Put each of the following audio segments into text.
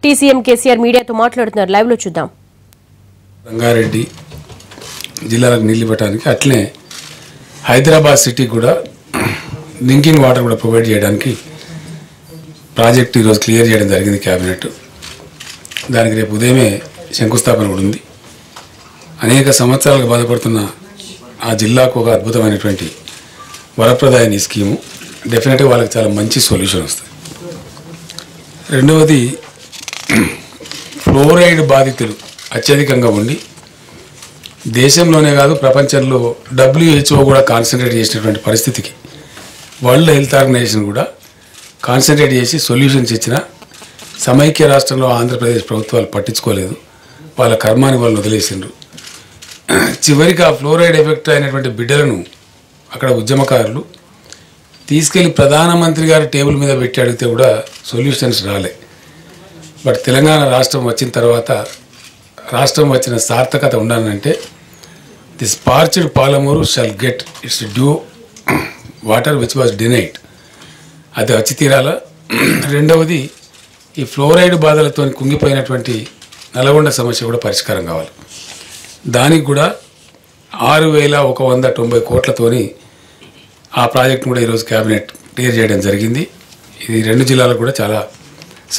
TCM KCR మీడియాతో మాట్లాడుతున్నారు. Live లో చూద్దాం. రంగారెడ్డి జిల్లాలకు నీళ్లు పెట్టడానికి అట్లనే హైదరాబాద్ సిటీ కూడా డ్రింకింగ్ వాటర్ కూడా ప్రొవైడ్ చేయడానికి ప్రాజెక్ట్ ఈరోజు క్లియర్ చేయడం జరిగింది క్యాబినెట్. దానికి రేపు ఉదయమే శంకుస్థాపన కూడా ఉంది. అనేక సంవత్సరాలకు బాధపడుతున్న ఆ జిల్లాకు ఒక అద్భుతమైనటువంటి వరప్రదాయని స్కీము. డెఫినెట్గా వాళ్ళకి చాలా మంచి సొల్యూషన్ వస్తుంది. రెండవది, ఫ్లోరైడ్ బాధితులు అత్యధికంగా ఉండి దేశంలోనే కాదు ప్రపంచంలో WHO కూడా కాన్సన్ట్రేట్ చేసినటువంటి పరిస్థితికి వరల్డ్ హెల్త్ ఆర్గనైజేషన్ కూడా కాన్సన్ట్రేట్ చేసి సొల్యూషన్స్ ఇచ్చిన సమైక్య రాష్ట్రంలో ఆంధ్రప్రదేశ్ ప్రభుత్వాలు పట్టించుకోలేదు. వాళ్ళ కర్మాన్ని వాళ్ళు వదిలేసిండ్రు. చివరికి ఆ ఫ్లోరైడ్ ఎఫెక్ట్ అయినటువంటి బిడ్డలను అక్కడ ఉద్యమకారులు తీసుకెళ్లి ప్రధానమంత్రి గారి టేబుల్ మీద పెట్టి అడిగితే కూడా సొల్యూషన్స్ రాలే. బట్ తెలంగాణ రాష్ట్రం వచ్చిన తర్వాత రాష్ట్రం వచ్చిన సార్థకత ఉండాలంటే this parched Palamuru shall get its due water which was denied. అది వచ్చి తీరాల. రెండవది, ఈ ఫ్లోరైడ్ బాధలతో కుంగిపోయినటువంటి నల్గొండ సమస్య కూడా పరిష్కారం కావాలి. దానికి కూడా 6,190 కోట్లతోని ఆ ప్రాజెక్ట్ను కూడా ఈరోజు క్యాబినెట్ క్లియర్ చేయడం జరిగింది. ఇది రెండు జిల్లాలకు కూడా చాలా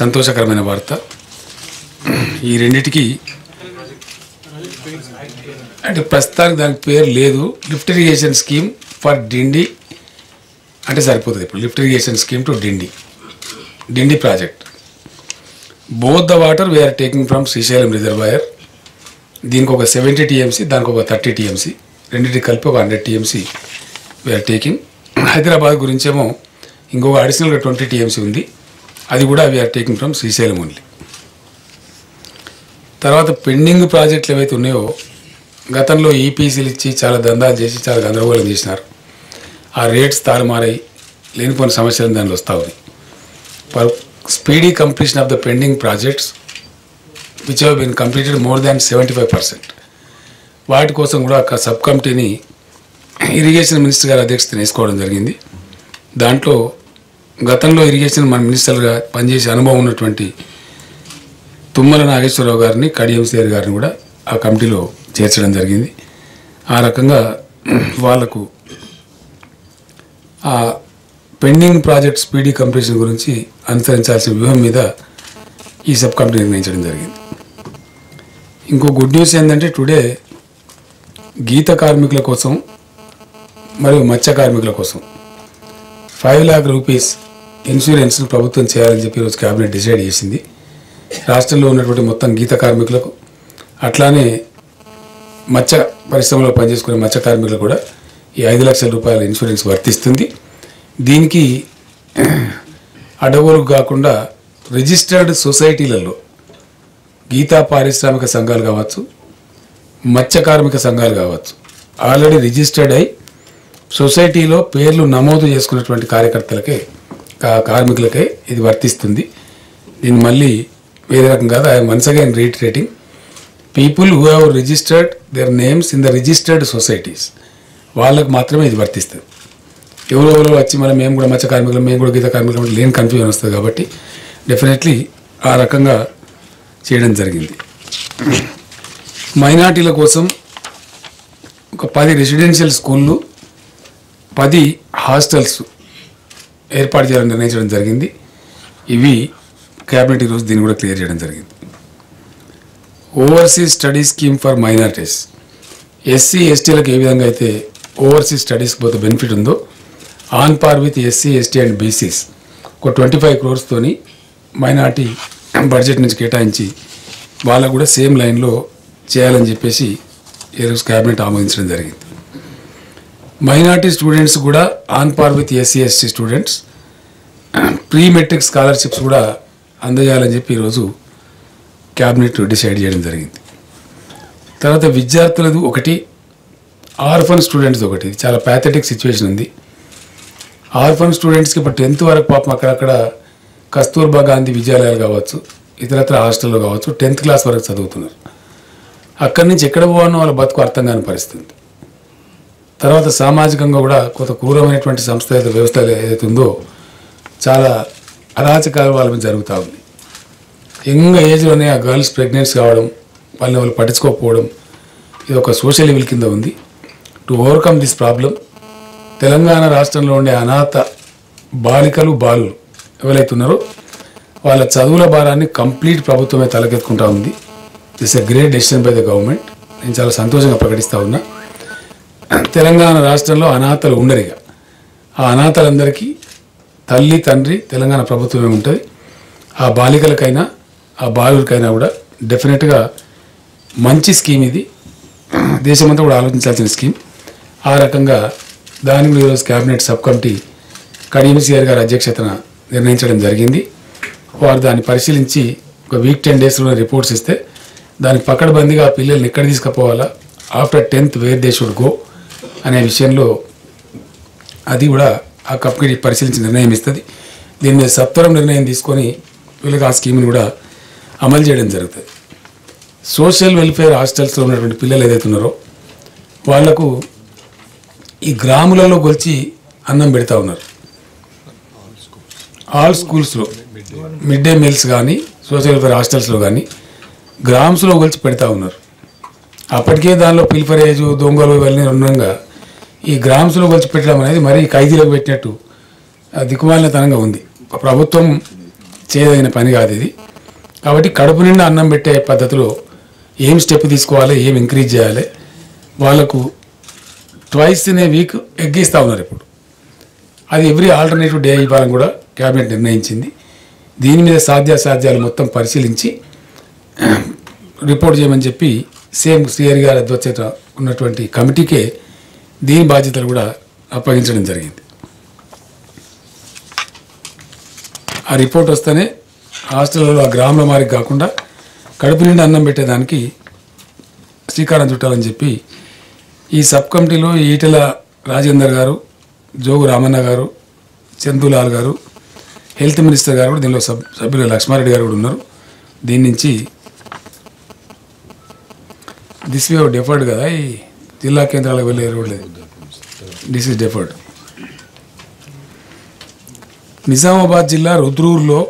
సంతోషకరమైన వార్త. ఈ రెండిటికి అంటే ప్రస్తుతానికి దానికి పేరు లేదు. Lift irrigation scheme for Dindi అంటే సరిపోతుంది. ఇప్పుడు lift irrigation scheme to Dindi project. Both the water we are taking from Srisailam reservoir. దీనికి ఒక 70 TMC, దానికి ఒక 30 TMC, రెండింటికి కలిపి ఒక 100 TMC వీఆర్ టేకింగ్. హైదరాబాద్ గురించేమో ఇంకొక అడిషనల్గా 20 TMC ఉంది. అది కూడా we are taking from Srisailam only. తర్వాత పెండింగ్ ప్రాజెక్టులు ఏవైతే ఉన్నాయో గతంలో ఈపీసీలు ఇచ్చి చాలా దందాలు చేసి చాలా గందరగోళం చేసినారు. ఆ రేట్స్ తారుమారాయి, లేనిపోయిన సమస్యలు దానిలో వస్తూ ఉన్నాయి. For speedy completion of the pending projects which have been completed more than 75%. వాటి కోసం కూడా ఒక సబ్ కమిటీని ఇరిగేషన్ మినిస్టర్ గారి అధ్యక్షతన వేసుకోవడం జరిగింది. దాంట్లో గతంలో ఇరిగేషన్ మన మినిస్టర్గా పనిచేసే అనుభవం ఉన్నటువంటి తుమ్మల నాగేశ్వరరావు గారిని, కడియం శ్రీహరి గారిని కూడా ఆ కమిటీలో చేర్చడం జరిగింది. ఆ రకంగా వాళ్లకు ఆ పెండింగ్ ప్రాజెక్ట్ స్పీడీ కంప్లీషన్ గురించి అనుసరించాల్సిన వ్యూహం మీద ఈ సబ్ కమిటీ నిర్ణయించడం జరిగింది. ఇంకో గుడ్ న్యూస్ ఏంటంటే టుడే గీత కార్మికుల కోసం మరియు మత్స్య కార్మికుల కోసం 5 lakh rupees ఇన్సూరెన్స్ను ప్రభుత్వం చేయాలని చెప్పి ఈరోజు క్యాబినెట్ డిసైడ్ చేసింది. రాష్ట్రంలో ఉన్నటువంటి మొత్తం గీత కార్మికులకు, అట్లానే మత్స్య పరిశ్రమలో పనిచేసుకునే మత్స్య కార్మికులకు కూడా ఈ 5 లక్షల రూపాయల ఇన్సూరెన్స్ వర్తిస్తుంది. దీనికి అడవులకు కాకుండా రిజిస్టర్డ్ సొసైటీలలో గీతా పారిశ్రామిక సంఘాలు కావచ్చు, మత్స్య కార్మిక సంఘాలు కావచ్చు, ఆల్రెడీ రిజిస్టర్డ్ అయి సొసైటీలో పేర్లు నమోదు చేసుకున్నటువంటి కార్మికులకే ఇది వర్తిస్తుంది. దీన్ని మళ్ళీ వేరే రకం కాదు. I once again retreating, people who have registered their names in the registered societies వాళ్ళకు మాత్రమే ఇది వర్తిస్తుంది. ఎవరెవరో వచ్చి మళ్ళీ మేము కూడా మత్స్య కార్మికులు, మేము కూడా గీత కార్మికులు లేని కన్ఫ్యూజన్ వస్తుంది. కాబట్టి డెఫినెట్లీ ఆ రకంగా చేయడం జరిగింది. మైనార్టీల కోసం ఒక 10 రెసిడెన్షియల్ స్కూళ్ళు, 10 హాస్టల్స్ ఏర్పాటు చేయాలని నిర్ణయించడం జరిగింది. ఇవి క్యాబినెట్ ఈరోజు దీన్ని కూడా క్లియర్ చేయడం జరిగింది. Overseas study scheme for minorities, SC ఎస్టీలకు ఏ విధంగా అయితే ఓవర్సీస్ స్టడీస్కి పోతే బెనిఫిట్ ఉందో on par with SC ST and BCs ఒక 25 crores మైనార్టీ బడ్జెట్ నుంచి కేటాయించి వాళ్ళకు కూడా సేమ్ లైన్లో చేయాలని చెప్పేసి ఈరోజు క్యాబినెట్ ఆమోదించడం జరిగింది. మైనార్టీ స్టూడెంట్స్ కూడా on par with SC ST students pre matric scholarships కూడా అందజేయాలని చెప్పి ఈరోజు క్యాబినెట్ డిసైడ్ చేయడం జరిగింది. తర్వాత విద్యార్థులది ఒకటి, ఆర్ఫన్ స్టూడెంట్స్ ఒకటి. ఇది చాలా ప్యాథెటిక్ సిచ్యువేషన్ ఉంది. ఆర్ఫన్ స్టూడెంట్స్కి ఇప్పుడు 10th వరకు పాపం అక్కడక్కడ కస్తూర్బా గాంధీ విద్యాలయాలు కావచ్చు, ఇతరత్ర హాస్టల్లో కావచ్చు 10th class వరకు చదువుతున్నారు. అక్కడి నుంచి ఎక్కడ పోవాలో వాళ్ళ బతుకు అర్థం కాని పరిస్థితి. తర్వాత సామాజికంగా కూడా కొంత క్రూరమైనటువంటి వ్యవస్థ ఏదైతే ఉందో చాలా అరాచకాలు వాళ్ళ మీద జరుగుతూ ఉంది. యంగ్ ఏజ్లోనే ఆ గర్ల్స్ ప్రెగ్నెంట్స్ కావడం, వాళ్ళు పట్టించుకోకపోవడం, ఇది ఒక సోషల్ ఈవిల్ కింద ఉంది. To overcome this problem Telangana రాష్ట్రంలో ఉండే అనాథ బాలికలు బాలులు ఎవరైతే ఉన్నారో వాళ్ళ చదువుల భారాన్ని కంప్లీట్ ప్రభుత్వమే తలకెత్తుకుంటా ఉంది. This a great decision by the government. నేను చాలా సంతోషంగా ప్రకటిస్తూ ఉన్నా. తెలంగాణ రాష్ట్రంలో అనాథలు ఉండరిగా ఆ అనాథలందరికీ తల్లి తండ్రి తెలంగాణ ప్రభుత్వమే ఉంటుంది. ఆ బాలికలకైనా ఆ బాలులకైనా కూడా డెఫినెట్గా మంచి స్కీమ్ ఇది. దేశమంతా కూడా ఆలోచించాల్సిన స్కీమ్. ఆ రకంగా దాని కూడా ఈరోజు cabinet sub committee Kadiyam CR గారి అధ్యక్షతన నిర్ణయించడం జరిగింది. వారు దాన్ని పరిశీలించి ఒక వీక్ 10 డేస్లో రిపోర్ట్స్ ఇస్తే దానికి పకడ్బందీగా ఆ పిల్లల్ని ఎక్కడ తీసుకుపోవాలా, after 10th where they should go అనే విషయంలో అది కూడా ఆ కమిటీ పరిశీలించి నిర్ణయం ఇస్తుంది. దీని మీద సత్వరం నిర్ణయం తీసుకొని వీళ్ళకి ఆ స్కీమ్ని కూడా అమలు చేయడం జరుగుతుంది. సోషల్ వెల్ఫేర్ హాస్టల్స్లో ఉన్నటువంటి పిల్లలు ఏదైతే ఉన్నారో వాళ్లకు ఈ గ్రాములలో గొలిచి అన్నం పెడతా ఉన్నారు. ఆల్ స్కూల్స్లో మిడ్ డే మీల్స్ కానీ సోషల్ వెల్ఫేర్ హాస్టల్స్లో కానీ గ్రామ్స్లో గొలిచి పెడతా ఉన్నారు. అప్పటికే దానిలో పిల్ఫరేజ్ దొంగలు ఇవన్నీ ఉండగా ఈ గ్రామ్స్లో గొలిచి పెట్టడం అనేది మరీ ఖైదీలకు పెట్టినట్టు దిక్కుమాలినతనంగా ఉంది. ప్రభుత్వం చేయదగిన పని కాదు ఇది. కాబట్టి కడుపు నిండా అన్నం పెట్టే పద్ధతిలో ఏం స్టెప్ తీసుకోవాలి, ఏం ఎంకరేజ్ చేయాలి, వాళ్ళకు ట్వైస్ ఇన్ ఏ వీక్ ఎగ్గిస్తూ ఉన్నారు. ఇప్పుడు అది ఎవ్రీ ఆల్టర్నేటివ్ డే ఇవ్వాలని కూడా క్యాబినెట్ నిర్ణయించింది. దీని మీద సాధ్యాసాధ్యాలు మొత్తం పరిశీలించి రిపోర్ట్ చేయమని చెప్పి సేమ్ సిఆర్ గారి అధ్యక్షత ఉన్నటువంటి కమిటీకే దీని బాధ్యతలు కూడా అప్పగించడం జరిగింది. ఆ రిపోర్ట్ వస్తేనే హాస్టల్లో ఆ గ్రామంలో మారికి కాకుండా కడుపు నిండా అన్నం పెట్టేదానికి శ్రీకారం చుట్టాలని చెప్పి ఈ సబ్ కమిటీలో ఈటెల రాజేందర్ గారు, జోగు రామన్న గారు, చందులాల్ గారు, హెల్త్ మినిస్టర్ గారు కూడా దీనిలో సభ్యులు లక్ష్మారెడ్డి గారు కూడా ఉన్నారు. దీని నుంచి దిస్ వే డెఫర్డ్ కదా, ఈ జిల్లా కేంద్రాలకు వెళ్ళే రోడ్ లేదు, దిస్ ఇస్ డెఫర్డ్. నిజామాబాద్ జిల్లా రుద్రూరులో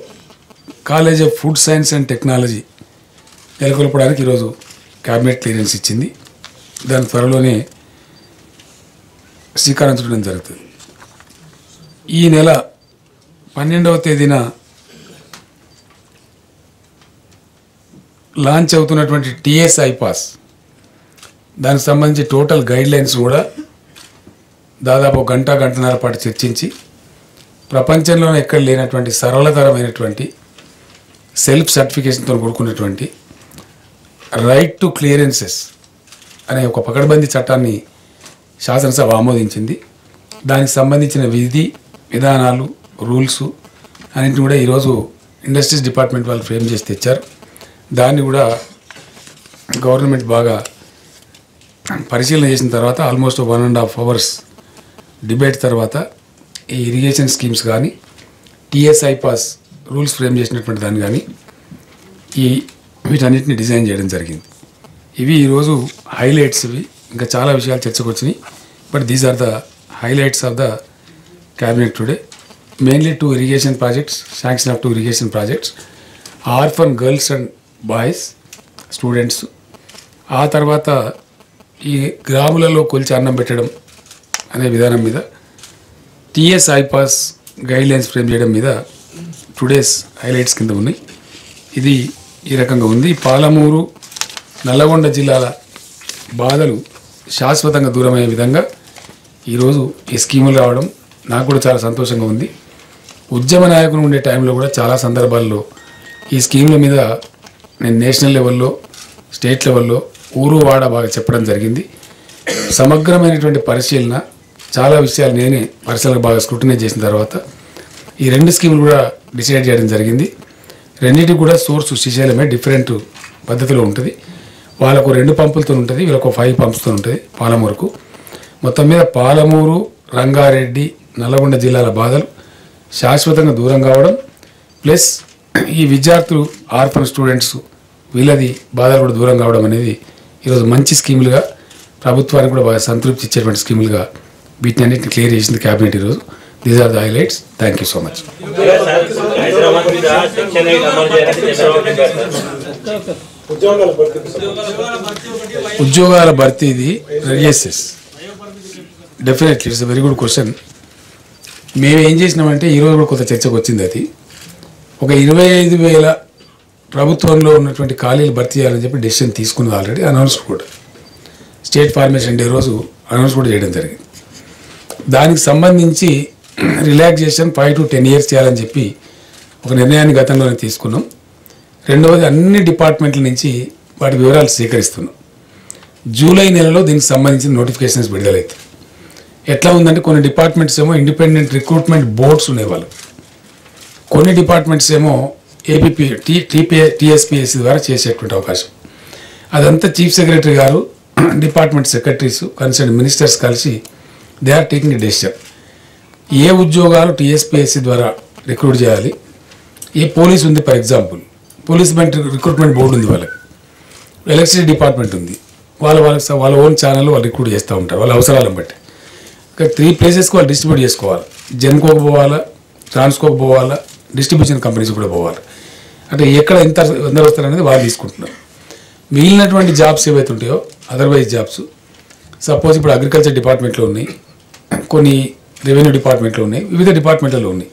college of food science and technology నెలకొల్పడానికి ఈరోజు క్యాబినెట్ క్లియరెన్స్ ఇచ్చింది. దాని త్వరలోనే శ్రీకారం చుట్టడం జరుగుతుంది. ఈ నెల 12వ తేదీన లాంచ్ అవుతున్నటువంటి టీఎస్ ఐపాస్ దానికి సంబంధించి టోటల్ గైడ్లైన్స్ కూడా దాదాపు గంటన్నర పాటు చర్చించి ప్రపంచంలోనే ఎక్కడ లేనటువంటి సరళతరమైనటువంటి సెల్ఫ్ సర్టిఫికేషన్తో కూడుకున్నటువంటి రైట్ టు క్లియరెన్సెస్ అనే ఒక పకడ్బందీ చట్టాన్ని శాసనసభ ఆమోదించింది. దానికి సంబంధించిన విధి విధానాలు రూల్స్ అన్నింటిని కూడా ఈరోజు ఇండస్ట్రీస్ డిపార్ట్మెంట్ వాళ్ళు ఫ్రేమ్ చేసి తెచ్చారు. దాన్ని కూడా గవర్నమెంట్ బాగా పరిశీలన చేసిన తర్వాత ఆల్మోస్ట్ 1.5 hours డిబేట్ తర్వాత ఈ ఇరిగేషన్ స్కీమ్స్ కానీ టీఎస్ ఐపాస్ రూల్స్ ఫ్రేమ్ చేసినటువంటి దాన్ని కానీ వీటన్నిటిని డిజైన్ చేయడం జరిగింది. ఇవి ఈరోజు హైలైట్స్. ఇవి ఇంకా చాలా విషయాలు చర్చకు వచ్చినాయి, but these are the highlights of the cabinet today. Mainly 2 irrigation projects, sanction of 2 irrigation projects, orphan girls and boys students. ఆ తర్వాత ఈ గ్రాములలో కొలిచి అన్నం పెట్టడం అనే విధానం మీద టీఎస్ ఐపాస్ గైడ్లైన్స్ ఫ్రేమ్ చేయడం మీద టుడేస్ హైలైట్స్ కింద ఉన్నాయి. ఇది ఈ రకంగా ఉంది. పాలమూరు నల్లగొండ జిల్లాల బాధలు శాశ్వతంగా దూరమయ్యే విధంగా ఈరోజు ఈ స్కీములు రావడం నాకు కూడా చాలా సంతోషంగా ఉంది. ఉద్యమ నాయకులు ఉండే టైంలో కూడా చాలా సందర్భాల్లో ఈ స్కీముల మీద నేను నేషనల్ లెవెల్లో స్టేట్ లెవెల్లో ఊరు వాడ బాగా చెప్పడం జరిగింది. సమగ్రమైనటువంటి పరిశీలన చాలా విషయాలు నేనే పరిశీలన బాగా స్క్రూటినైజ్ చేసిన తర్వాత ఈ 2 స్కీములు కూడా డిసైడ్ చేయడం జరిగింది. రెండింటికి కూడా సోర్స్ శ్రీశైలమే, డిఫరెంట్ పద్ధతిలో ఉంటుంది. వాళ్ళకు 2 పంపులతో ఉంటుంది, వీళ్ళకు 5 పంప్స్తో ఉంటుంది పాలమూరుకు. మొత్తం మీద పాలమూరు రంగారెడ్డి నల్లగొండ జిల్లాల బాధలు శాశ్వతంగా దూరం కావడం ప్లస్ ఈ విద్యార్థులు ఆర్ఫన్ స్టూడెంట్స్ వీళ్ళది బాధలు కూడా దూరం కావడం అనేది ఈరోజు మంచి స్కీములుగా ప్రభుత్వానికి కూడా బాగా సంతృప్తి ఇచ్చేటువంటి స్కీములుగా వీటిని అన్నింటిని క్లియర్ చేసింది క్యాబినెట్ ఈరోజు. These are the highlights. Thank you so much. ఉద్యోగాల భర్తీ ఇది yes definitely it's very good question. మేము ఏం చేసినామంటే ఈరోజు కూడా కొంత చర్చకు వచ్చింది. అది ఒక 25,000 ప్రభుత్వంలో ఉన్నటువంటి ఖాళీలు భర్తీ చేయాలని చెప్పి డెసిషన్ తీసుకున్నది, ఆల్రెడీ అనౌన్స్ కూడా స్టేట్ ఫార్మేషన్ డే రోజు అనౌన్స్ కూడా చేయడం జరిగింది. దానికి సంబంధించి రిలాక్సేషన్ 5 to 10 years చేయాలని చెప్పి ఒక నిర్ణయాన్ని గతంలోనే తీసుకున్నాం. రెండవది అన్ని డిపార్ట్మెంట్ల నుంచి వాటి వివరాలు సేకరిస్తున్నాం. జూలై నెలలో దీనికి సంబంధించిన నోటిఫికేషన్స్ విడుదలవుతాయి. ఎట్లా ఉందంటే కొన్ని డిపార్ట్మెంట్స్ ఏమో ఇండిపెండెంట్ రిక్రూట్మెంట్ బోర్డ్స్ ఉన్నాయి వాళ్ళు, కొన్ని డిపార్ట్మెంట్స్ ఏమో ఏపీపీ టీఎస్పీఎస్సీ ద్వారా చేసేటువంటి అవకాశం. అదంతా చీఫ్ సెక్రటరీ గారు, డిపార్ట్మెంట్ సెక్రటరీస్, కన్సర్న్ మినిస్టర్స్ కలిసి they are taking a decision. ఏ ఉద్యోగాలు టీఎస్పీఎస్సీ ద్వారా రిక్రూట్ చేయాలి, ఏ పోలీస్ ఉంది, for example police recruitment board ఉంది, వాళ్ళకి ఎలక్ట్రిసిటీ డిపార్ట్మెంట్ ఉంది, వాళ్ళ ఓన్ ఛానల్ వాళ్ళు రిక్రూట్ చేస్తూ ఉంటారు వాళ్ళ అవసరాలను బట్టి. 3 ప్లేసెస్కి వాళ్ళు డిస్ట్రిబ్యూట్ చేసుకోవాలి. జెన్కోకి పోవాలా, ట్రాన్స్కోకి పోవాలా, డిస్ట్రిబ్యూషన్ కంపెనీస్ కూడా పోవాలి. అంటే ఎక్కడ ఎందరు వస్తారనేది వాళ్ళు తీసుకుంటున్నారు. మిగిలినటువంటి జాబ్స్ ఏవైతే ఉంటాయో అదర్వైజ్ జాబ్స్, సపోజ్ ఇప్పుడు అగ్రికల్చర్ డిపార్ట్మెంట్లో ఉన్నాయి, కొన్ని రెవెన్యూ డిపార్ట్మెంట్లో ఉన్నాయి, వివిధ డిపార్ట్మెంట్లలో ఉన్నాయి.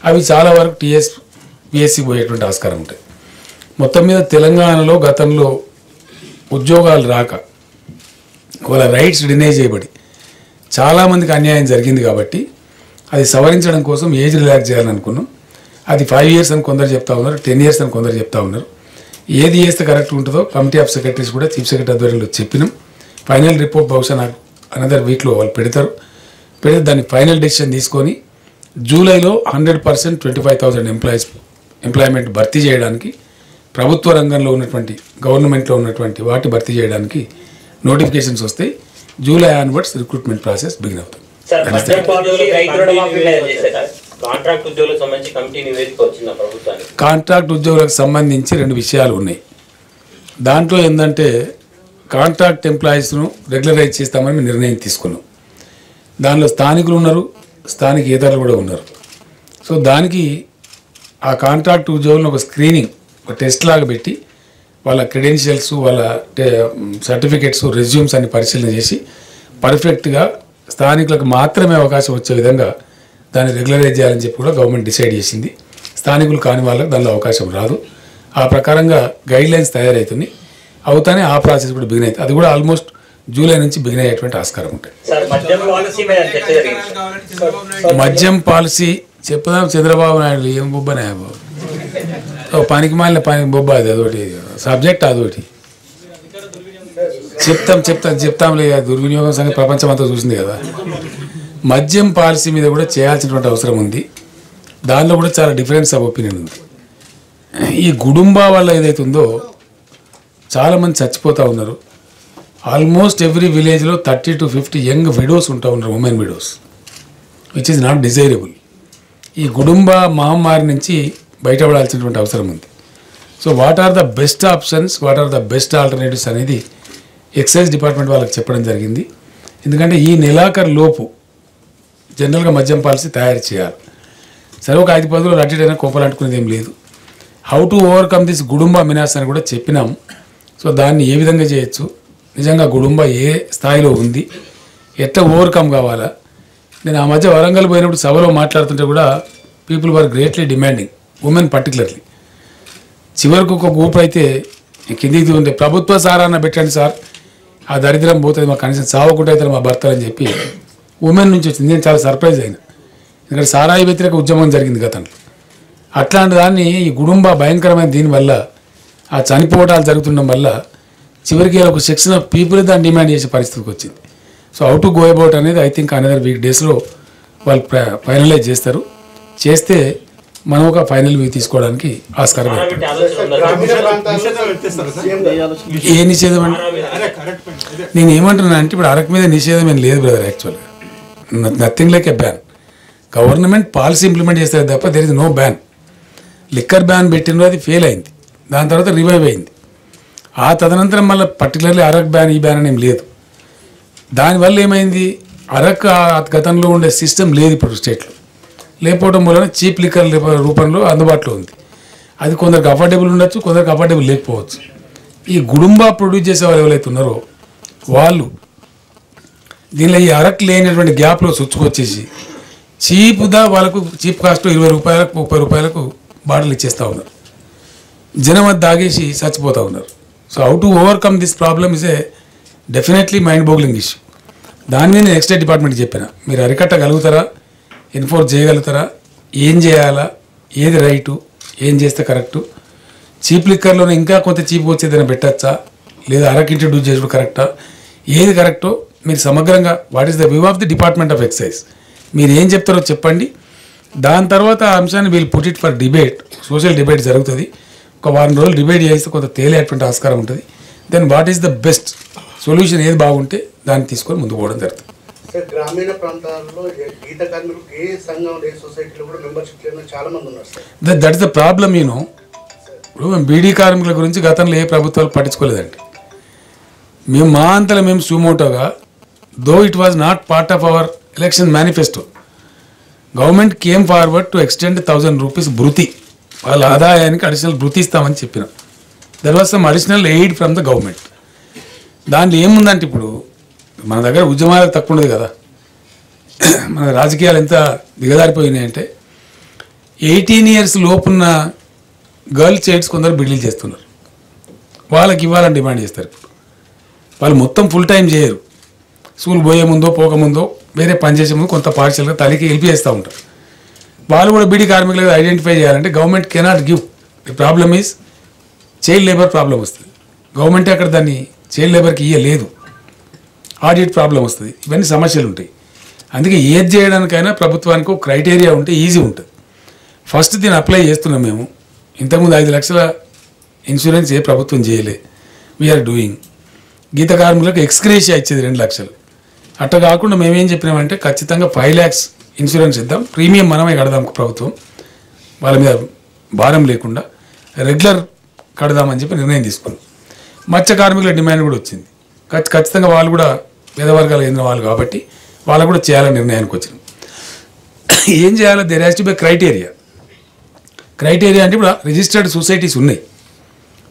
అవి చాలా వరకు పిఎస్సి పోయేటువంటి ఆస్కారం ఉంటాయి. మొత్తం మీద తెలంగాణలో గతంలో ఉద్యోగాలు రాక వాళ్ళ రైట్స్ డినై చేయబడి చాలామందికి అన్యాయం జరిగింది. కాబట్టి అది సవరించడం కోసం ఏజ్ రిలాక్స్ చేయాలని అనుకున్నాం. అది 5 years అని కొందరు చెప్తా ఉన్నారు, 10 years అని కొందరు చెప్తా ఉన్నారు. ఏది చేస్తే కరెక్ట్ ఉంటుందో కమిటీ ఆఫ్ సెక్రటరీస్ కూడా చీఫ్ సెక్రటరీ ఆధ్వర్యంలో చెప్పినాం. ఫైనల్ రిపోర్ట్ బహుశా నాకు అనదర్ వీక్లో వాళ్ళు పెడితే దాన్ని ఫైనల్ డెసిషన్ తీసుకొని జూలైలో 100% 25,000 ఎంప్లాయ్మెంట్ భర్తీ చేయడానికి, ప్రభుత్వ రంగంలో ఉన్నటువంటి గవర్నమెంట్లో ఉన్నటువంటి వాటి భర్తీ చేయడానికి నోటిఫికేషన్స్ వస్తాయి. July onwards recruitment process begin అవుతుంది. కాంట్రాక్ట్ ఉద్యోగులకు సంబంధించి 2 విషయాలు ఉన్నాయి. దాంట్లో ఏంటంటే కాంట్రాక్ట్ ఎంప్లాయీస్ను రెగ్యులరైజ్ చేస్తామని నిర్ణయం తీసుకున్నాం. దానిలో స్థానికులు ఉన్నారు, స్థానికేతరులు కూడా ఉన్నారు. సో దానికి ఆ కాంట్రాక్ట్ ఉద్యోగులను ఒక స్క్రీనింగ్, ఒక టెస్ట్ లాగా పెట్టి వాళ్ళ క్రెడెన్షియల్స్, వాళ్ళ సర్టిఫికెట్స్, రెజ్యూమ్స్ అన్ని పరిశీలన చేసి పర్ఫెక్ట్గా స్థానికులకు మాత్రమే అవకాశం వచ్చే విధంగా దాన్ని రెగ్యులరైజ్ చేయాలని చెప్పి కూడా గవర్నమెంట్ డిసైడ్ చేసింది. స్థానికులు కాని వాళ్ళకి దానిలో అవకాశం రాదు. ఆ ప్రకారంగా గైడ్లైన్స్ తయారవుతుంది. అవుతానే ఆ ప్రాసెస్ కూడా బిగిన్ అవుతుంది. అది కూడా ఆల్మోస్ట్ జూలై నుంచి బిగిన్ అయ్యేటువంటి ఆస్కారం ఉంటుంది. మద్యం పాలసీ చెప్పుదాం. చంద్రబాబు నాయుడు ఏం బొబ్బనే పనికి మాలిన బొబ్బ, అది అదొకటి సబ్జెక్ట్, అదొకటి చెప్తాంలే. దుర్వినియోగం సంగతి ప్రపంచం అంతా చూసింది కదా. మద్యం పాలసీ మీద కూడా చేయాల్సినటువంటి అవసరం ఉంది. దానిలో కూడా చాలా డిఫరెన్స్ ఆఫ్ ఒపీనియన్ ఉంది. ఈ గుడుంబా వల్ల ఏదైతే ఉందో చాలామంది చచ్చిపోతూ ఉన్నారు. ఆల్మోస్ట్ ఎవ్రీ విలేజ్లో 30 to 50 యంగ్ విడోస్ ఉంటా ఉన్నారు, women widows, which is not desirable. ఈ గుడుంబా మహమ్మారి నుంచి బయటపడాల్సినటువంటి అవసరం ఉంది. So what are the best options, what are the best alternatives అనేది ఎక్సైజ్ డిపార్ట్మెంట్ వాళ్ళకి చెప్పడం జరిగింది. ఎందుకంటే ఈ నెలాఖరు లోపు జనరల్గా మద్యం పాలసీ తయారు చేయాలి. సరే ఒక 5 పదులు రడ్డైనా కోపలాంటుకునేది ఏం లేదు. How to overcome this Gudumba menace అని కూడా చెప్పినాం. సో దాన్ని ఏ విధంగా చేయొచ్చు, నిజంగా గుడుంబా ఏ స్థాయిలో ఉంది, ఎట్లా ఓవర్కమ్ కావాలా. నేను ఆ మధ్య వరంగల్ పోయినప్పుడు సభలో మాట్లాడుతుంటే కూడా people were greatly demanding, women particularly. చివరికి ఒక గ్రూప్ అయితే కిందికి ఉంటే ప్రభుత్వ సారాన్న పెట్టండి సార్, ఆ దరిద్రం పోతుంది, మాకు కనీసం చావకుండా అవుతారు మా భర్తలు అని చెప్పి ఉమెన్ నుంచి వచ్చింది. నేను చాలా సర్ప్రైజ్ అయినా, ఎందుకంటే సారాయి వ్యతిరేక ఉద్యమం జరిగింది గతంలో. అట్లాంటి దాన్ని ఈ గుడుంబా భయంకరమైన దీనివల్ల, ఆ చనిపోవటాలు జరుగుతుండడం వల్ల చివరికి ఒక సెక్షన్ ఆఫ్ పీపుల్ దాన్ని డిమాండ్ చేసే పరిస్థితికి వచ్చింది. So how to go about అనేది ఐ థింక్ అనదర్ వీక్ డేస్లో వాళ్ళు ఫైనలైజ్ చేస్తారు. చేస్తే మనం ఒక ఫైనల్ వ్యూ తీసుకోవడానికి ఆస్కారం. ఏ నిషేధం అంటే నేను ఏమంటున్నా అంటే ఇప్పుడు అరకు మీద నిషేధం ఏం లేదు బ్రదర్. యాక్చువల్గా nothing like a ban. Government policy implement చేస్తారు తప్ప there is no ban. Liquor ban పెట్టిన అది ఫెయిల్ అయింది, దాని తర్వాత రివైవ్ అయింది. ఆ తదనంతరం మళ్ళీ పర్టికులర్లీ అరకు బ్యాన్, ఈ బ్యాన్ అని ఏం లేదు. దానివల్ల ఏమైంది, అరక్ గతంలో ఉండే సిస్టమ్ లేదు ఇప్పుడు స్టేట్లో. లేకపోవడం వలన చీప్ లిక్కర్ రూపంలో అందుబాటులో ఉంది. అది కొందరికి అఫోర్డబుల్ ఉండొచ్చు, కొందరికి అఫోర్డబుల్ లేకపోవచ్చు. ఈ గుడుంబా ప్రొడ్యూస్ చేసే వాళ్ళు ఎవరైతే ఉన్నారో వాళ్ళు దీనిలో ఈ అరక్ లేనటువంటి గ్యాప్లో సుచ్చుకొచ్చేసి చీప్గా వాళ్ళకు చీప్ కాస్ట్ 20 రూపాయలకు 30 రూపాయలకు బాటిల్ ఇచ్చేస్తూ ఉన్నారు. జనం అది తాగేసి చచ్చిపోతూ ఉన్నారు. So how to overcome this problem is a definitely mind boggling issue. దాని మీద నేను ఎక్స్టైట్ డిపార్ట్మెంట్కి చెప్పిన, మీరు అరికట్టగలుగుతారా, ఎన్ఫోర్స్ చేయగలుగుతారా, ఏం చేయాలా, ఏది రైటు, ఏం చేస్తే కరెక్టు, చీప్ లిక్కర్లోనే ఇంకా కొంత చీప్ వచ్చేదైనా పెట్టచ్చా, లేదా అరకు ఇంట్రడ్యూస్ చేసుడు కరెక్టా, ఏది కరెక్టో మీరు సమగ్రంగా what is the view of the department of excise మీరు ఏం చెప్తారో చెప్పండి. దాని తర్వాత ఆ అంశాన్ని వీళ్ళు put it for debate, social debate జరుగుతుంది. ఒక వారం రోజులు డిబేట్ చేస్తే కొంత తేలేటువంటి ఆస్కారం ఉంటుంది. Then what is the best solution, ఏది బాగుంటే దాన్ని తీసుకొని ముందుకు పోవడం జరుగుతుంది. గ్రామీణ ప్రాంతాల్లో గీత కార్మికులు ఏ సంఘం ఏ సొసైటీలో కూడా మెంబర్షిప్ లేని చాలా మంది ఉన్నారు sir. That is the problem. ఇప్పుడు మేము బీడీ కార్మికుల గురించి గతంలో ఏ ప్రభుత్వాలు పట్టించుకోలేదండి. మేము మా అంతలో మేము సుమోటోగా, though it was not part of our election manifesto, government came forward to extend 1000 rupees భృతి, వాళ్ళ ఆదాయానికి అడిషనల్ భృతి ఇస్తామని చెప్పినాం. There was some additional aid from the government. దాంట్లో ఏముందంటే ఇప్పుడు మన దగ్గర ఉద్యమాలకు తక్కువ ఉండదు కదా, మన రాజకీయాలు ఎంత దిగజారిపోయినాయంటే 18 years లోపున్న గర్ల్ చైల్డ్స్ కొందరు బిల్లీలు చేస్తున్నారు. వాళ్ళకి ఇవ్వాలని డిమాండ్ చేస్తారు. ఇప్పుడు వాళ్ళు మొత్తం ఫుల్ టైం చేయరు, స్కూల్ పోయే ముందో పోకముందో వేరే పని చేసే ముందు కొంత పార్షియల్గా తల్లికి హెల్ప్ చేస్తూ ఉంటారు. వాళ్ళు కూడా బీడీ కార్మికులుగా ఐడెంటిఫై చేయాలంటే government cannot give. The problem is child labour problem వస్తుంది. గవర్నమెంటే అక్కడ దాన్ని చైల్డ్ లేబర్కి ఇయ్యలేదు, ఆడిట్ ప్రాబ్లం వస్తుంది, ఇవన్నీ సమస్యలు ఉంటాయి. అందుకే ఏది చేయడానికైనా ప్రభుత్వానికి ఒక క్రైటీరియా ఉంటే ఈజీ ఉంటుంది. ఫస్ట్ దీన్ని అప్లై చేస్తున్నాం మేము. ఇంతకుముందు 5 లక్షల ఇన్సూరెన్స్ ఏ ప్రభుత్వం చేయలే, వీఆర్ డూయింగ్. గీత కార్మికులకు ఎక్స్గ్రేషియా ఇచ్చేది 2 లక్షలు. అట్లా కాకుండా మేమేం చెప్పినామంటే ఖచ్చితంగా 5 lakhs ఇన్సూరెన్స్ ఇద్దాం, ప్రీమియం మనమే కడదాం ప్రభుత్వం, వాళ్ళ మీద భారం లేకుండా రెగ్యులర్ కడదామని చెప్పి నిర్ణయం తీసుకున్నాం. మత్స్య కార్మికుల డిమాండ్ కూడా వచ్చింది. ఖచ్చితంగా వాళ్ళు కూడా పేద వర్గాలు చెందిన వాళ్ళు కాబట్టి వాళ్ళకు కూడా చేయాలని నిర్ణయానికి వచ్చినాం. ఏం చేయాలో there has to be criteria. Criteria అంటే ఇప్పుడు రిజిస్టర్డ్ సొసైటీస్ ఉన్నాయి.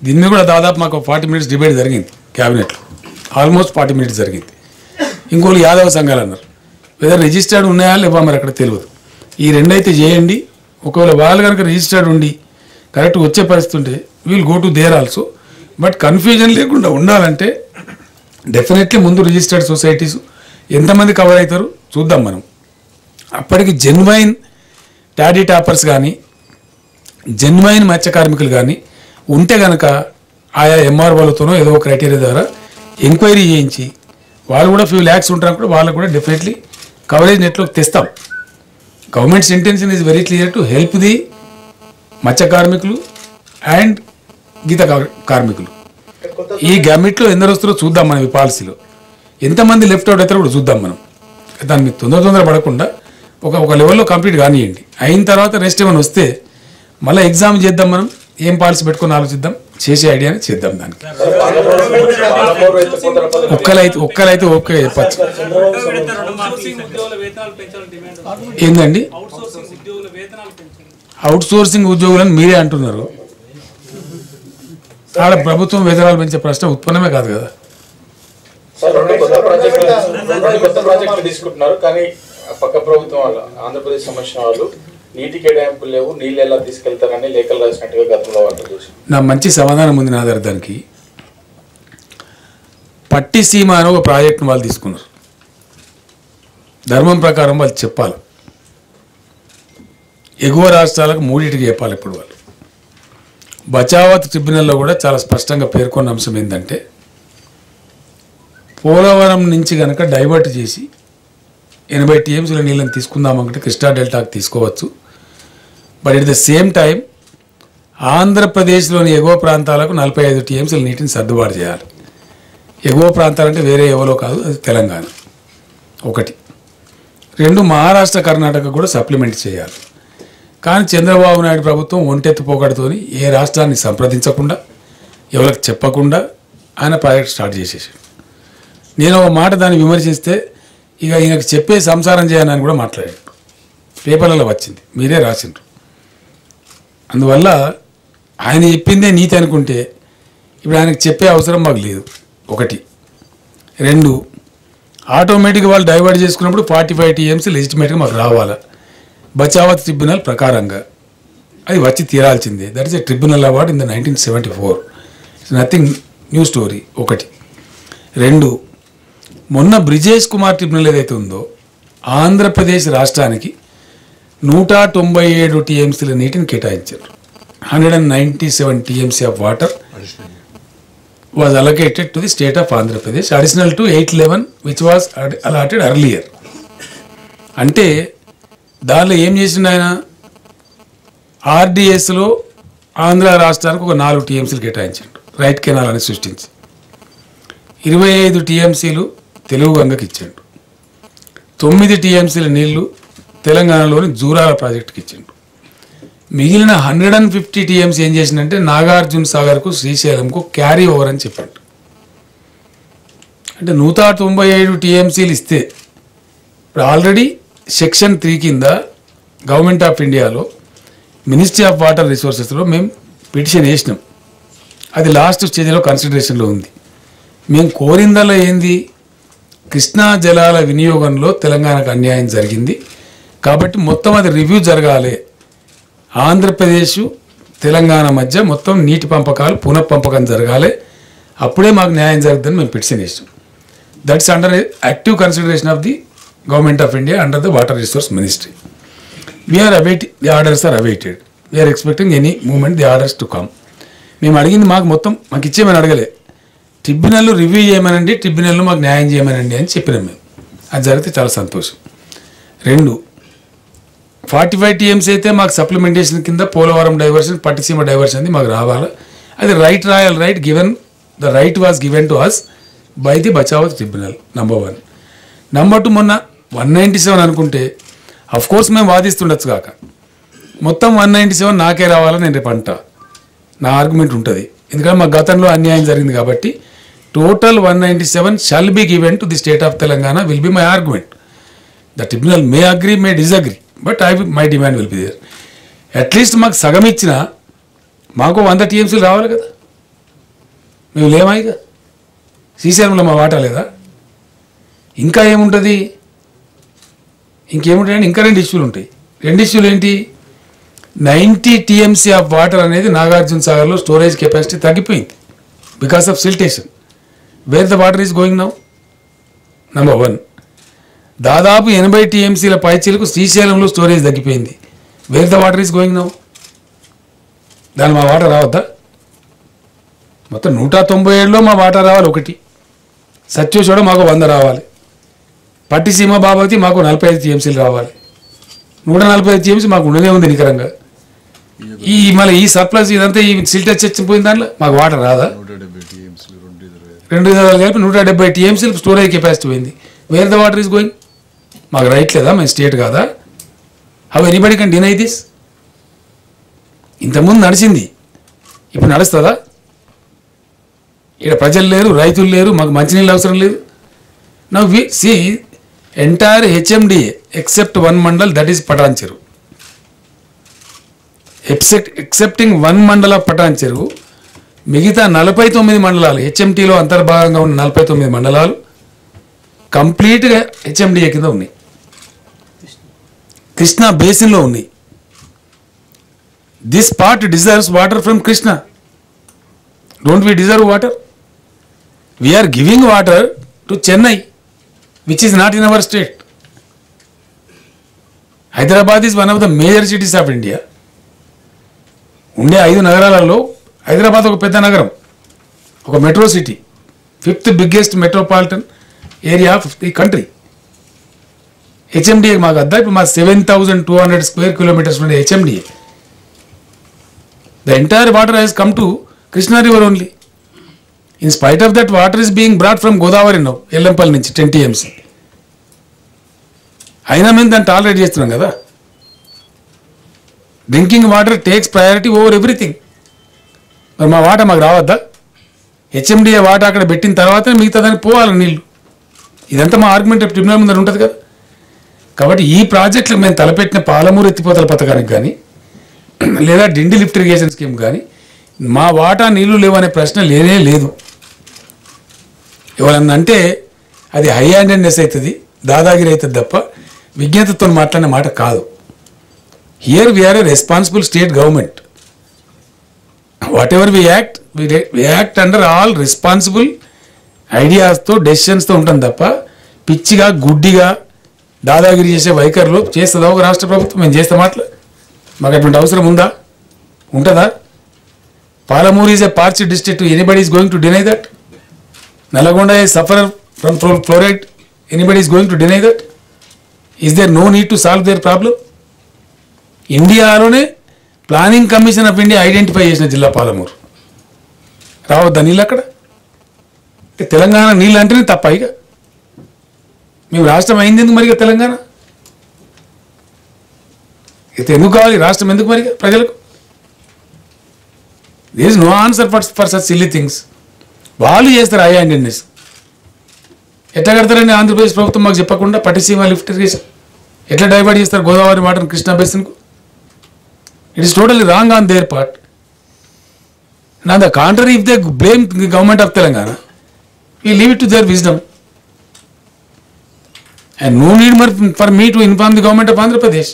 దీని మీద కూడా దాదాపు మాకు 40 minutes డిబేట్ జరిగింది క్యాబినెట్లో, ఆల్మోస్ట్ 40 minutes జరిగింది. ఇంకోళ్ళు యాదవ సంఘాలు అన్నారు, వెదర్ రిజిస్టర్డ్ ఉన్నాయా లేవా మరి అక్కడ తెలియదు. ఈ రెండైతే చేయండి. ఒకవేళ వాళ్ళు కనుక రిజిస్టర్డ్ ఉండి కరెక్ట్ వచ్చే పరిస్థితి ఉంటే will go to their also. But confusion లేకుండా ఉండాలంటే డెఫినెట్లీ ముందు రిజిస్టర్డ్ సొసైటీస్ ఎంతమంది కవర్ అవుతారు చూద్దాం మనం. అప్పటికి జెన్వైన్ టాడీ టాపర్స్ కానీ జెన్వైన్ మత్స్య కార్మికులు కానీ ఉంటే కనుక ఆయా ఎంఆర్ఓలతోనో ఏదో క్రైటీరియా ద్వారా ఎంక్వైరీ చేయించి వాళ్ళు కూడా ఫ్యూ ల్యాక్స్ ఉంటారు కూడా వాళ్ళకు కూడా డెఫినెట్లీ కవరేజ్ నెట్లోకి తెస్తాం. Governments intention is very clear to help the మత్స్య కార్మికులు అండ్ గీత కార్మికులు. ఈ గ్యామిట్లో ఎందరు వస్తారో చూద్దాం మనం. ఈ పాలసీలో ఎంతమంది లెఫ్ట్ అవుట్ అవుతారో కూడా చూద్దాం మనం. దాన్ని మీకు తొందర పడకుండా ఒక లెవెల్లో కంప్లీట్ కానివ్వండి. అయిన తర్వాత రెస్ట్ ఏమైనా వస్తే మళ్ళీ ఎగ్జామ్ చేద్దాం మనం. ఏం పాలసీ పెట్టుకొని ఆలోచిద్దాం, చేసే ఐడియాని చేద్దాం. దానికి ఒక్కరైతే ఓకే చెప్పచ్చు. ఏందండి అవుట్ సోర్సింగ్ ఉద్యోగులను మీరే అంటున్నారు. ఆడ ప్రభుత్వం వేతనాలు పెంచే ప్రశ్న ఉత్పన్నమే కాదు కదా. తీసుకుంటున్నారు కానీ పక్క ప్రభుత్వం వాళ్ళు ఆంధ్రప్రదేశ్ సంబంధించిన వాళ్ళు నీటి కేటాయింపులు లేవు, నీళ్ళు ఎలా తీసుకెళ్తారని లేఖలు రాసినట్టుగా గతంలో వాళ్ళు చూసి నా మంచి సమాధానం ఉంది నా దగ్గర. దానికి పట్టిసీమ అని ఒక ప్రాజెక్ట్ను వాళ్ళు తీసుకున్నారు. ధర్మం ప్రకారం వాళ్ళు చెప్పాలి, ఎగువ రాష్ట్రాలకు 3టికి చెప్పాలి. ఇప్పుడు వాళ్ళు బచావత్ ట్రిబ్యునల్లో కూడా చాలా స్పష్టంగా పేర్కొన్న అంశం ఏంటంటే పోలవరం నుంచి కనుక డైవర్ట్ చేసి 80 TMCల నీళ్ళని తీసుకుందామంటే కృష్ణా డెల్టాకు తీసుకోవచ్చు. But at the same time ఆంధ్రప్రదేశ్లోని ఎగువ ప్రాంతాలకు 45 TMCల నీటిని సర్దుబాటు చేయాలి. ఎగువ ప్రాంతాలంటే వేరే ఎవరో కాదు, అది తెలంగాణ. 1. 2 మహారాష్ట్ర కర్ణాటక కూడా సప్లిమెంట్ చేయాలి. కానీ చంద్రబాబు నాయుడు ప్రభుత్వం ఒంటెత్తు పోకడతోని ఏ రాష్ట్రాన్ని సంప్రదించకుండా ఎవరికి చెప్పకుండా ఆయన ప్రాజెక్ట్ స్టార్ట్ చేసేసాడు. నేను ఒక మాట దాన్ని విమర్శిస్తే ఇక ఈయనకు చెప్పే సంసారం చేయనని కూడా మాట్లాడాడు. పేపర్లలో వచ్చింది, మీరే రాసిండ్రు. అందువల్ల ఆయన చెప్పిందే నీతి అనుకుంటే ఇప్పుడు ఆయనకు చెప్పే అవసరం మాకు లేదు. ఒకటి. రెండు, ఆటోమేటిక్గా వాళ్ళు డైవర్ట్ చేసుకున్నప్పుడు 45 TMC లెజిటిమేట్గా మాకు రావాలా బచావత్ ట్రిబ్యునల్ ప్రకారంగా. అది వచ్చి తీరాల్సిందే. That is a tribunal award in the 1974. It's nothing new story. ఒకటి. రెండు, మొన్న బ్రిజేష్ కుమార్ ట్రిబ్యునల్ ఏదైతే ఉందో ఆంధ్రప్రదేశ్ రాష్ట్రానికి 197 TMCల నీటిని కేటాయించారు. 197 TMC of water was allocated to the state of Andhra Pradesh, additional to 811 which was allotted earlier. అంటే దానిలో ఏం చేసిండు ఆయన, ఆర్డిఎస్లో ఆంధ్ర రాష్ట్రానికి ఒక 4 TMCలు కేటాయించాడు రైట్ కెనాల్ అని సృష్టించి. 25 TMCలు తెలుగు గంగకి ఇచ్చాడు. 9 TMCల నీళ్లు తెలంగాణలోని జూరాల ప్రాజెక్టుకి ఇచ్చాడు. మిగిలిన 150 TMC ఏం చేసిందంటే నాగార్జున సాగర్కు శ్రీశైలంకు క్యారీ ఓవర్ అని చెప్పాడు. అంటే 197 TMCలు ఇస్తే ఇప్పుడు ఆల్రెడీ సెక్షన్ 3 కింద గవర్నమెంట్ ఆఫ్ ఇండియాలో మినిస్ట్రీ ఆఫ్ వాటర్ రిసోర్సెస్లో మేము పిటిషన్ వేసినాం. అది లాస్ట్ స్టేజ్లో కన్సిడరేషన్లో ఉంది. మేము కోరిందల్లా ఏంది, కృష్ణా జలాల వినియోగంలో తెలంగాణకు అన్యాయం జరిగింది కాబట్టి మొత్తం అది రివ్యూ జరగాలి. ఆంధ్రప్రదేశ్ తెలంగాణ మధ్య మొత్తం నీటి పంపకాలు పునఃపంపకం జరగాలి, అప్పుడే మాకు న్యాయం జరుగుతుందని మేము పిటిషన్ ఇస్తాం. That's under active consideration of the government of India under the water resource ministry. We're awaiting, the orders are awaited, we're expecting any moment the orders to come. మేము అడిగింది మాకు ఇచ్చేమని అడగలే, ట్రిబ్యునల్ రివ్యూ చేయమనండి, tribunal మాకు న్యాయం చేయమనండి అని చెప్పినాం మేము. అది జరిగితే చాలా సంతోషం. రెండు, 45 TMC అయితే మాకు సప్లిమెంటేషన్ కింద పోలవరం డైవర్షన్, పట్టిసీమ డైవర్షన్ అది మాకు రావాలి. అది royal right given, the right was given to us by the Bachawat tribunal. Number 1. Number 2, మొన్న 197 అనుకుంటే అఫ్ కోర్స్ మేము వాదిస్తుండొచ్చు కాక మొత్తం 197 నాకే రావాలని నేను రేపు అంటా, నా ఆర్గ్యుమెంట్ ఉంటుంది. ఎందుకంటే మా గతంలో అన్యాయం జరిగింది కాబట్టి total 197 shall be given to the state of Telangana will be my argument. The tribunal may agree, may disagree, but my demand will be there. At least మాకు సగం ఇచ్చినా మాకు 100 TMCలు రావాలి కదా. మేము లేమా ఇక శ్రీశైలంలో మా వాటా లేదా? ఇంకా ఏముంటుంది, ఇంకేముంటాయంటే ఇంకా 2 ఇష్యూలు ఉంటాయి. 2 ఇష్యూలు ఏంటి, 90 TMC ఆఫ్ వాటర్ అనేది నాగార్జున సాగర్లో స్టోరేజ్ కెపాసిటీ తగ్గిపోయింది because of siltation. Wear the water is going now? Number 1. దాదాపు 80 TMCల పైచీలకు శ్రీశైలంలో స్టోరేజ్ తగ్గిపోయింది. Wear the water is going now? దాని మా వాటర్ రావద్దా? మొత్తం 197లో మా వాటర్ రావాలి ఒకటి, సత్యోచోడ మాకు 100 రావాలి, పట్టిసీమ బాబతి మాకు 45 TMCలు రావాలి. 145 TMC మాకు ఉండనే ఉంది నికరంగా. మళ్ళీ ఈ సర్ప్లస్ ఇదంతా ఈ సిల్టర్ చచ్చిపోయిన దాంట్లో మాకు వాటర్ రాదా? 2 కలిపి 170 TMCలు స్టోరేజ్ కెపాసిటీ పోయింది. Wear the water is going? మాకు రైట్ లేదా? మేము స్టేట్ కాదా? How anybody can deny this? ఇంతకుముందు నడిచింది, ఇప్పుడు నడుస్తుందా? ఇక్కడ ప్రజలు లేరు, రైతులు లేరు, మాకు మంచినీళ్ళు అవసరం లేదు. Now we see entire HMDA except 1 mandal, that is Patancheru. Excepting 1 mandal of Patan చెరువు, మిగతా 49 మండలాలు HMTలో అంతర్భాగంగా ఉన్న 49 మండలాలు కంప్లీట్గా HMDA కింద ఉన్నాయి. కృష్ణా బేసిన్లో ఉన్నాయి. This part deserves water from Krishna. Don't we deserve water? We're giving water to Chennai which is not in our state. Hyderabad is one of the major cities of India. ఉండే 5 నగరాలలో హైదరాబాద్ ఒక పెద్ద నగరం, ఒక metro city, 5th biggest metropolitan area of the country. HMDA మాకు అద్దా? ఇప్పుడు మా 7,200 square kilometers ఉండే HMDA. The entire water has come to Krishna river only. In spite of that, water is being brought from Godavari now, Ellanpalli నుంచి 10 TMC. అయినా మేము దాన్ని tolerate చేస్తున్నాం కదా. Drinking water takes priority over everything. మరి మా water మాకు రావద్దా? HMDA water అక్కడ పెట్టిన తర్వాత మిగతా దానికి పోవాలి నీళ్ళు. ఇదంతా మా ఆర్గ్యుమెంట్ ట్రిబ్యునల్ ముందర ఉంటుంది కదా. కాబట్టి ఈ ప్రాజెక్టులకు మేము తలపెట్టిన పాలమూరు ఎత్తిపోతల పథకానికి కానీ లేదా డిండి లిఫ్ట్ ఇరిగేషన్ స్కీమ్ కానీ మా వాటా నీళ్లు లేవనే ప్రశ్న లేనే లేదు. ఎవరన్నా అంటే అది హై హ్యాండెడ్నెస్ అవుతుంది, దాదాగిరి అవుతుంది తప్ప విజ్ఞతతో మాట్లాడిన మాట కాదు. Here we are a responsible state government. Whatever we act under all responsible ఐడియాస్తో డెసిషన్స్తో ఉంటాం తప్ప పిచ్చిగా గుడ్డిగా దాదాగిరి చేసే వైఖరిలో చేస్తుందా ఒక రాష్ట్ర ప్రభుత్వం? మేము చేస్తే మాటలు మాకు అటువంటి అవసరం ఉందా? ఉంటుందా? Palamuru is a parched district, anybody is going to deny that. Nalgonda is suffer from fluoride, anybody is going to deny that. Is there no need to solve their problem? ఇండియాలోనే planning commission of India identify చేసిన జిల్లా పాలమూరు. రావద్దా నీళ్ళు అక్కడ? తెలంగాణ నీళ్ళు అంటేనే తప్ప. ఇక మేము రాష్ట్రం అయింది ఎందుకు మరిగా తెలంగాణ? అయితే ఎందుకు కావాలి రాష్ట్రం? ఎందుకు మరిగా ప్రజలకు? There is no answer for such silly things. వాళ్ళు చేస్తారు హై హ్యాండెడ్నెస్. ఎట్లా కడతారండి ఆంధ్రప్రదేశ్ ప్రభుత్వం మాకు చెప్పకుండా? పట్టిసీమ లిఫ్ట్ ఇరిగేషన్ ఎట్లా డైవర్ట్ చేస్తారు గోదావరి వాటర్ కృష్ణా బేసిన్కు? It is totally wrong on their part. And on the contrary, if they blame government of Telangana, we leave it to their wisdom. And no need for me to inform the government of Andhra Pradesh.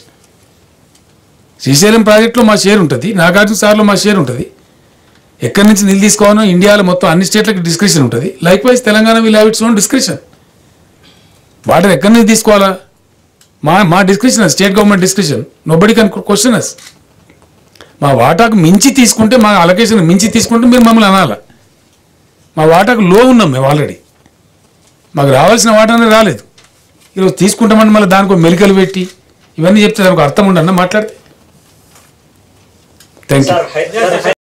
Srisailam ప్రాజెక్టులో మా share ఉంటుంది, నాగార్జున సార్లో మా share ఉంటుంది. ఎక్కడి నుంచి నీళ్ళు తీసుకోవాలో ఇండియాలో మొత్తం అన్ని స్టేట్లకు డిస్క్రిప్షన్ ఉంటుంది. Likewise Telangana will have its own description. Water ఎక్కడి నుంచి తీసుకోవాలా మా description, state government description. Nobody can question us. మా వాటాకు మించి తీసుకుంటే, మా అలొకేషన్ మించి తీసుకుంటే మీరు మమ్మల్ని అనాలా? మా వాటాకు లో ఉన్నాం మేము ఆల్రెడీ. మాకు రావాల్సిన వాటానే రాలేదు. ఈరోజు తీసుకుంటామని మళ్ళీ దానికి మెలికలు పెట్టి ఇవన్నీ చెప్తే దానికి అర్థం ఉండన్నా మాట్లాడితే. Thank you.